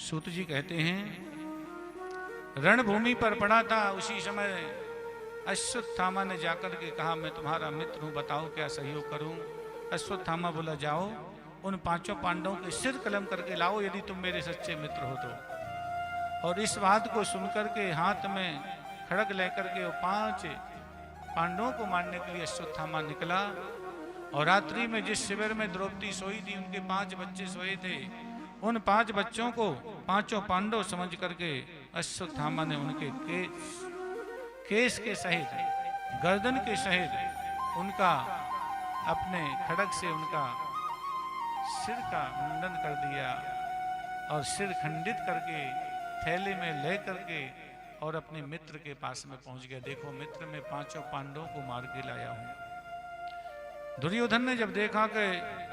सूत जी कहते हैं, रणभूमि पर पड़ा था, उसी समय अश्वत्थामा ने जाकर के कहा, मैं तुम्हारा मित्र हूं, बताओ क्या सहयोग करूं। अश्वत्थामा बोला, जाओ उन पांचों पांडवों के सिर कलम करके लाओ, यदि तुम मेरे सच्चे मित्र हो तो। और इस बात को सुनकर के हाथ में खड़ग लेकर के वो 5 पांडवों को मारने के लिए अश्वत्थामा निकला। और रात्रि में जिस शिविर में द्रौपदी सोई थी, उनके 5 बच्चे सोए थे, उन 5 बच्चों को पांचों पांडव समझ करके अश्वत्थामा ने उनके केस के सहित, गर्दन के सहित उनका अपने खड़ग से उनका सिर का मुंडन कर दिया और सिर खंडित करके थैले में ले करके और अपने मित्र के पास में पहुंच गया। देखो मित्र, मैं 5 पांडवों को मार के लाया हूं। दुर्योधन ने जब देखा कि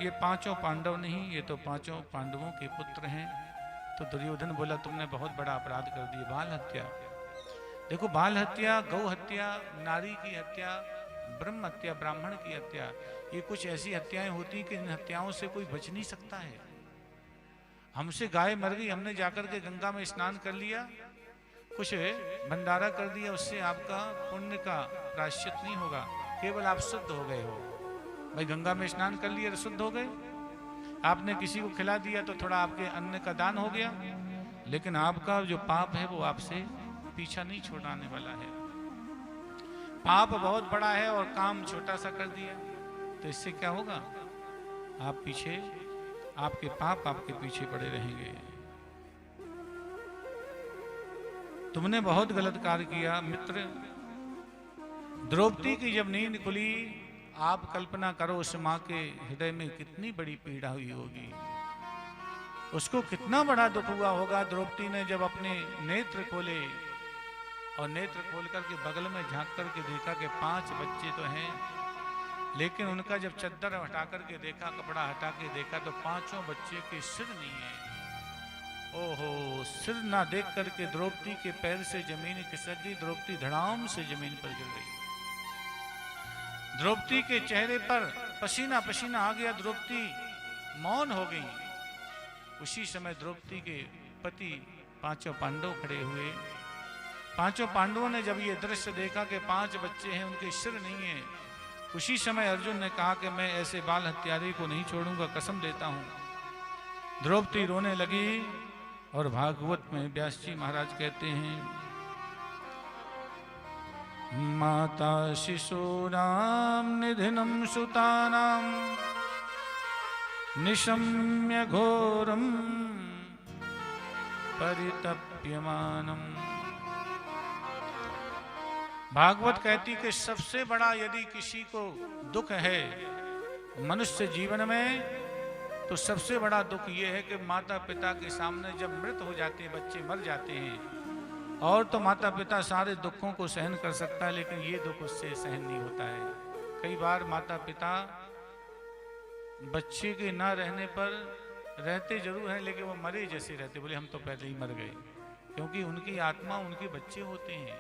ये 5 पांडव नहीं, ये तो 5 पांडवों के पुत्र हैं, तो दुर्योधन बोला, तुमने बहुत बड़ा अपराध कर दिया, बाल हत्या। देखो, बाल हत्या, गौ हत्या, नारी की हत्या, ब्रह्म हत्या, ब्राह्मण की हत्या, ये कुछ ऐसी हत्याएं होती कि इन हत्याओं से कोई बच नहीं सकता है। हमसे गाय मर गई, हमने जाकर के गंगा में स्नान कर लिया, कुछ भंडारा कर दिया, उससे आपका पुण्य का प्रायश्चित नहीं होगा, केवल आप शुद्ध हो गए हो। भाई गंगा में स्नान कर लिया तो शुद्ध हो गए, आपने किसी को खिला दिया तो थोड़ा आपके अन्न का दान हो गया, लेकिन आपका जो पाप है वो आपसे पीछा नहीं छोड़ाने वाला है। पाप बहुत बड़ा है और काम छोटा सा कर दिया, तो इससे क्या होगा, आप पीछे, आपके पाप आपके पीछे पड़े रहेंगे। तुमने बहुत गलत कार्य किया मित्र। द्रौपदी की जब नींद खुली, आप कल्पना करो उस मां के हृदय में कितनी बड़ी पीड़ा हुई होगी, उसको कितना बड़ा दुख हुआ होगा। द्रौपदी ने जब अपने नेत्र खोले और नेत्र खोल करके बगल में झांक करके देखा कि 5 बच्चे तो हैं, लेकिन उनका जब चद्दर हटा करके देखा, कपड़ा हटा के देखा, तो 5 बच्चे के सिर नहीं है। ओहो, सिर ना देख करके द्रौपदी के पैर से जमीन खिसक गई, द्रौपदी धड़ाम से जमीन पर गिर गई। द्रौपदी के चेहरे पर पसीना पसीना आ गया, द्रौपदी मौन हो गई। उसी समय द्रौपदी के पति 5 पांडव खड़े हुए। 5 पांडवों ने जब ये दृश्य देखा कि 5 बच्चे हैं, उनके सिर नहीं है, उसी समय अर्जुन ने कहा कि मैं ऐसे बाल हत्यारे को नहीं छोड़ूंगा, कसम देता हूं। द्रौपदी रोने लगी और भागवत में व्यास जी महाराज कहते हैं, माता शिशूनां निधिनं सुतानां निशम्य घोरं परितप्यमानम्। भागवत कहती कि सबसे बड़ा यदि किसी को दुख है मनुष्य जीवन में, तो सबसे बड़ा दुख ये है कि माता पिता के सामने जब मृत हो जाते हैं, बच्चे मर जाते हैं, और तो माता पिता सारे दुखों को सहन कर सकता है, लेकिन ये दुख उससे सहन नहीं होता है। कई बार माता पिता बच्चे के ना रहने पर रहते जरूर हैं, लेकिन वो मरे जैसे रहते, बोले हम तो पहले ही मर गए, क्योंकि उनकी आत्मा उनके बच्चे होते हैं,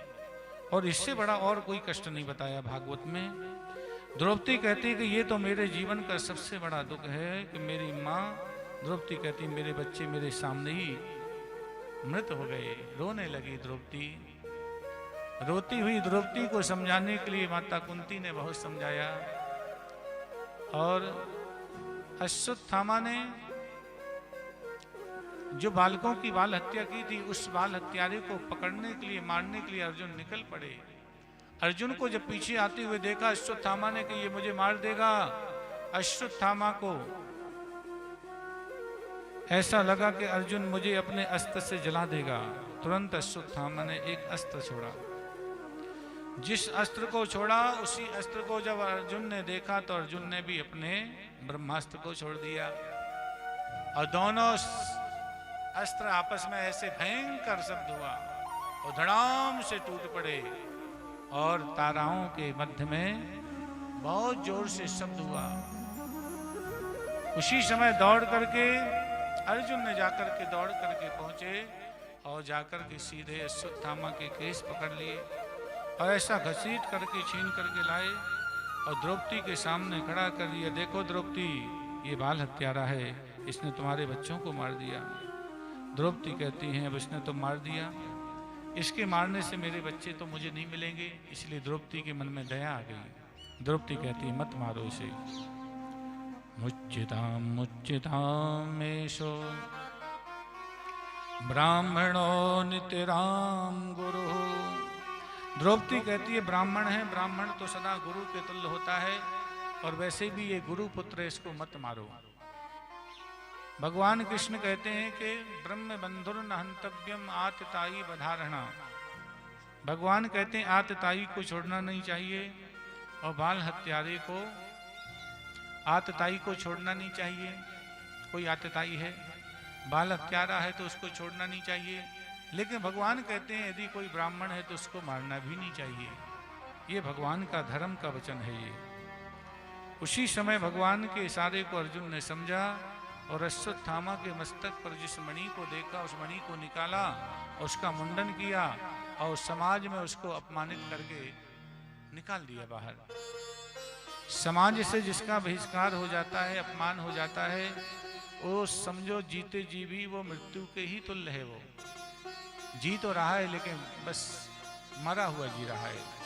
और इससे बड़ा और कोई कष्ट नहीं बताया भागवत में। द्रौपदी कहती कि ये तो मेरे जीवन का सबसे बड़ा दुख है कि मेरी माँ, द्रौपदी कहती मेरे बच्चे मेरे सामने ही मृत हो गए। रोने लगी द्रौपदी। रोती हुई द्रौपदी को समझाने के लिए माता कुंती ने बहुत समझाया, और अश्वत्थामा ने जो बालकों की बाल हत्या की थी, उस बाल हत्यारे को पकड़ने के लिए, मारने के लिए अर्जुन निकल पड़े। अर्जुन को जब पीछे आते हुए देखा अश्वत्थामा ने कि ये मुझे मार देगा, अश्वत्थामा को ऐसा लगा कि अर्जुन मुझे अपने अस्त्र से जला देगा। तुरंत अश्वत्थामा ने एक अस्त्र छोड़ा। जिस अस्त्र को छोड़ा, उसी अस्त्र को जब अर्जुन ने देखा तो अर्जुन ने भी अपने ब्रह्मास्त्र को छोड़ दिया, और दोनों अस्त्र आपस में ऐसे भयंकर शब्द हुआ और धड़ाम से टूट पड़े, और ताराओं के मध्य में बहुत जोर से शब्द हुआ। उसी समय दौड़ करके अर्जुन ने जाकर के दौड़ करके पहुंचे और जाकर के सीधे अश्वत्थामा के केस पकड़ लिए और ऐसा घसीट करके छीन करके लाए और द्रौपदी के सामने खड़ा कर दिया। देखो द्रौपदी, ये बाल हत्यारा है, इसने तुम्हारे बच्चों को मार दिया। द्रौपदी कहती हैं अब इसने तो मार दिया, इसके मारने से मेरे बच्चे तो मुझे नहीं मिलेंगे। इसलिए द्रौपदी के मन में दया आ गई। द्रौपदी कहती है मत मारो इसे। मुच्यताम मुच्यतामेशो ब्राह्मणो नित्यराम गुरु। द्रौपदी कहती है ब्राह्मण है, ब्राह्मण तो सदा गुरु के तुल्य होता है, और वैसे भी ये गुरु पुत्र है, इसको मत मारो। भगवान कृष्ण कहते हैं कि ब्रह्म बंधुर न हंतव्यम आतताई बधारणा। भगवान कहते हैं आतताई को छोड़ना नहीं चाहिए, और बाल हत्यारे को, आतताई को छोड़ना नहीं चाहिए। कोई आतताई है, बाल हत्यारा है तो उसको छोड़ना नहीं चाहिए। लेकिन भगवान कहते हैं यदि कोई ब्राह्मण है तो उसको मारना भी नहीं चाहिए। ये भगवान का धर्म का वचन है। ये उसी समय भगवान के इशारे को अर्जुन ने समझा और अश्वत्थामा के मस्तक पर जिस मणि को देखा उस मणि को निकाला, उसका मुंडन किया और समाज में उसको अपमानित करके निकाल दिया बाहर। समाज से जिसका बहिष्कार हो जाता है, अपमान हो जाता है, वो समझो जीते जी भी वो मृत्यु के ही तुल्य है। वो जी तो रहा है लेकिन बस मरा हुआ जी रहा है।